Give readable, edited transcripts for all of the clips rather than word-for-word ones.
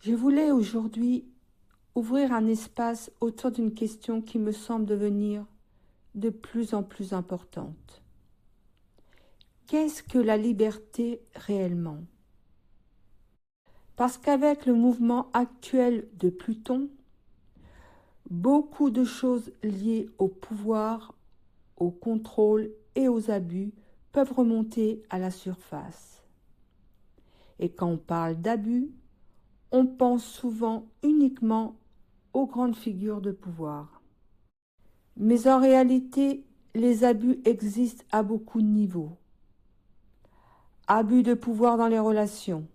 Je voulais aujourd'hui ouvrir un espace autour d'une question qui me semble devenir de plus en plus importante. Qu'est-ce que la liberté réellement? Parce qu'avec le mouvement actuel de Pluton, beaucoup de choses liées au pouvoir, au contrôle et aux abus peuvent remonter à la surface. Et quand on parle d'abus, on pense souvent uniquement aux grandes figures de pouvoir. Mais en réalité, les abus existent à beaucoup de niveaux. Abus de pouvoir dans les relations,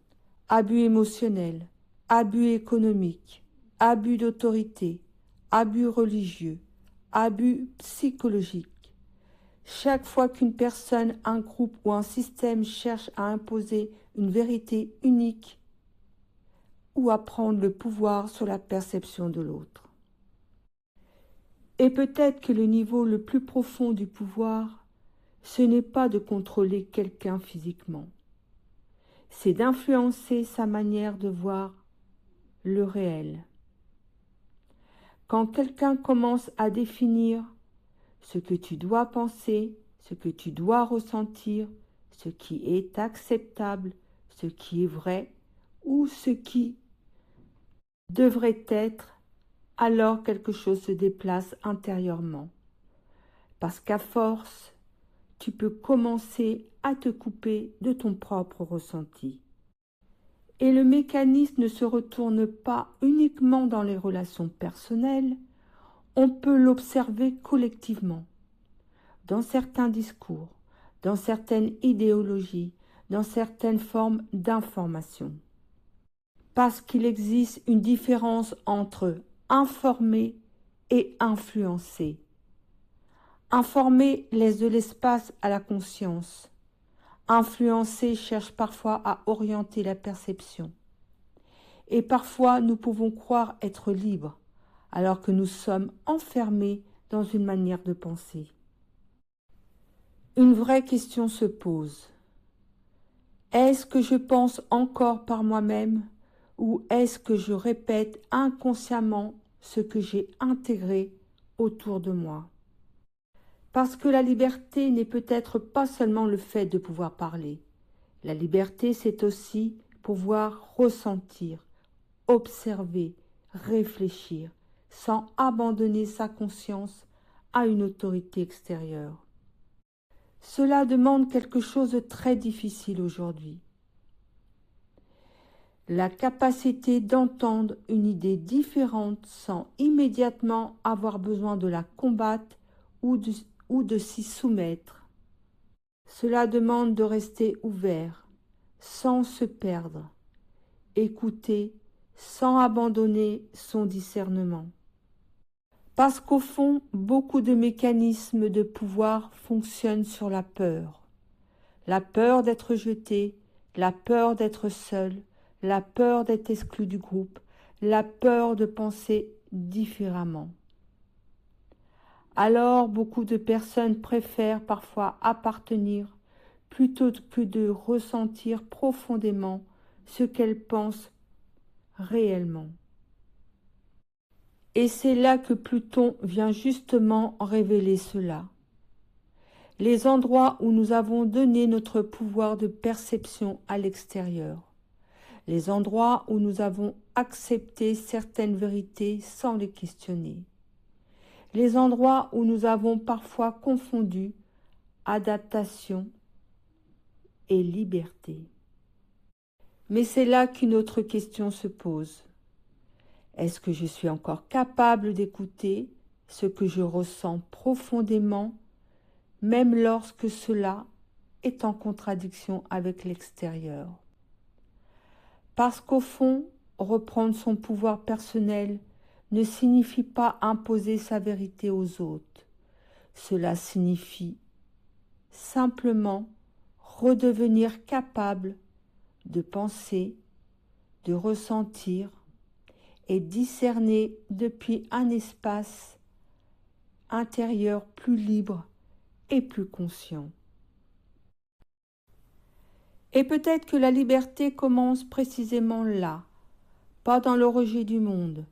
abus émotionnels, abus économiques, abus d'autorité, abus religieux, abus psychologiques. Chaque fois qu'une personne, un groupe ou un système cherche à imposer une vérité unique ou à prendre le pouvoir sur la perception de l'autre. Et peut-être que le niveau le plus profond du pouvoir, ce n'est pas de contrôler quelqu'un physiquement, c'est d'influencer sa manière de voir le réel. Quand quelqu'un commence à définir ce que tu dois penser, ce que tu dois ressentir, ce qui est acceptable, ce qui est vrai ou ce qui devrait être, alors quelque chose se déplace intérieurement. Parce qu'à force, tu peux commencer à te couper de ton propre ressenti. Et le mécanisme ne se retourne pas uniquement dans les relations personnelles, on peut l'observer collectivement, dans certains discours, dans certaines idéologies, dans certaines formes d'information. Parce qu'il existe une différence entre informer et influencer. Informer laisse de l'espace à la conscience. Influencer cherche parfois à orienter la perception. Et parfois nous pouvons croire être libres, alors que nous sommes enfermés dans une manière de penser. Une vraie question se pose. Est-ce que je pense encore par moi-même ou est-ce que je répète inconsciemment ce que j'ai intégré autour de moi? Parce que la liberté n'est peut-être pas seulement le fait de pouvoir parler. La liberté, c'est aussi pouvoir ressentir, observer, réfléchir, sans abandonner sa conscience à une autorité extérieure. Cela demande quelque chose de très difficile aujourd'hui. La capacité d'entendre une idée différente sans immédiatement avoir besoin de la combattre ou de s'y soumettre. Cela demande de rester ouvert, sans se perdre, écouter sans abandonner son discernement. Parce qu'au fond, beaucoup de mécanismes de pouvoir fonctionnent sur la peur d'être jeté, la peur d'être seul, la peur d'être exclu du groupe, la peur de penser différemment. Alors, beaucoup de personnes préfèrent parfois appartenir plutôt que de ressentir profondément ce qu'elles pensent réellement. Et c'est là que Pluton vient justement révéler cela. Les endroits où nous avons donné notre pouvoir de perception à l'extérieur. Les endroits où nous avons accepté certaines vérités sans les questionner. Les endroits où nous avons parfois confondu adaptation et liberté. Mais c'est là qu'une autre question se pose. Est-ce que je suis encore capable d'écouter ce que je ressens profondément, même lorsque cela est en contradiction avec l'extérieur? Parce qu'au fond, reprendre son pouvoir personnel ne signifie pas imposer sa vérité aux autres. Cela signifie simplement redevenir capable de penser, de ressentir et discerner depuis un espace intérieur plus libre et plus conscient. Et peut-être que la liberté commence précisément là, pas dans le rejet du monde,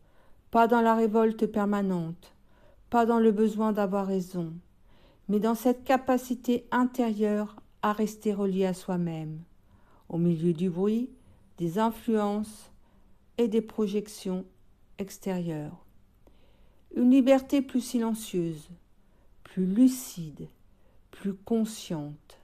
pas dans la révolte permanente, pas dans le besoin d'avoir raison, mais dans cette capacité intérieure à rester relié à soi-même, au milieu du bruit, des influences et des projections extérieures. Une liberté plus silencieuse, plus lucide, plus consciente.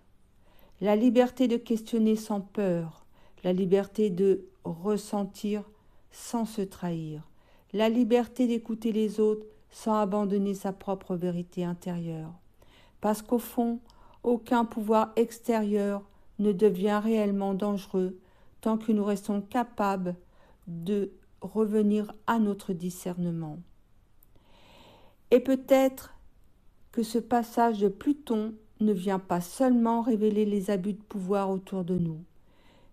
La liberté de questionner sans peur, la liberté de ressentir sans se trahir, la liberté d'écouter les autres sans abandonner sa propre vérité intérieure. Parce qu'au fond, aucun pouvoir extérieur ne devient réellement dangereux tant que nous restons capables de revenir à notre discernement. Et peut-être que ce passage de Pluton ne vient pas seulement révéler les abus de pouvoir autour de nous,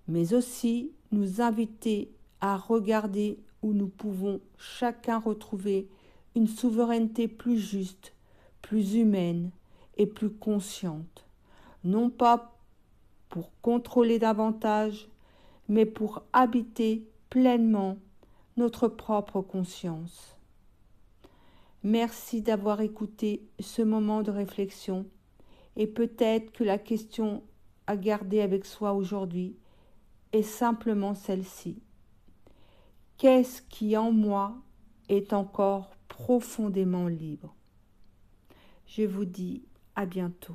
mais aussi nous inviter à regarder où nous pouvons chacun retrouver une souveraineté plus juste, plus humaine et plus consciente, non pas pour contrôler davantage, mais pour habiter pleinement notre propre conscience. Merci d'avoir écouté ce moment de réflexion et peut-être que la question à garder avec soi aujourd'hui est simplement celle-ci. Qu'est-ce qui en moi est encore profondément libre ? Je vous dis à bientôt.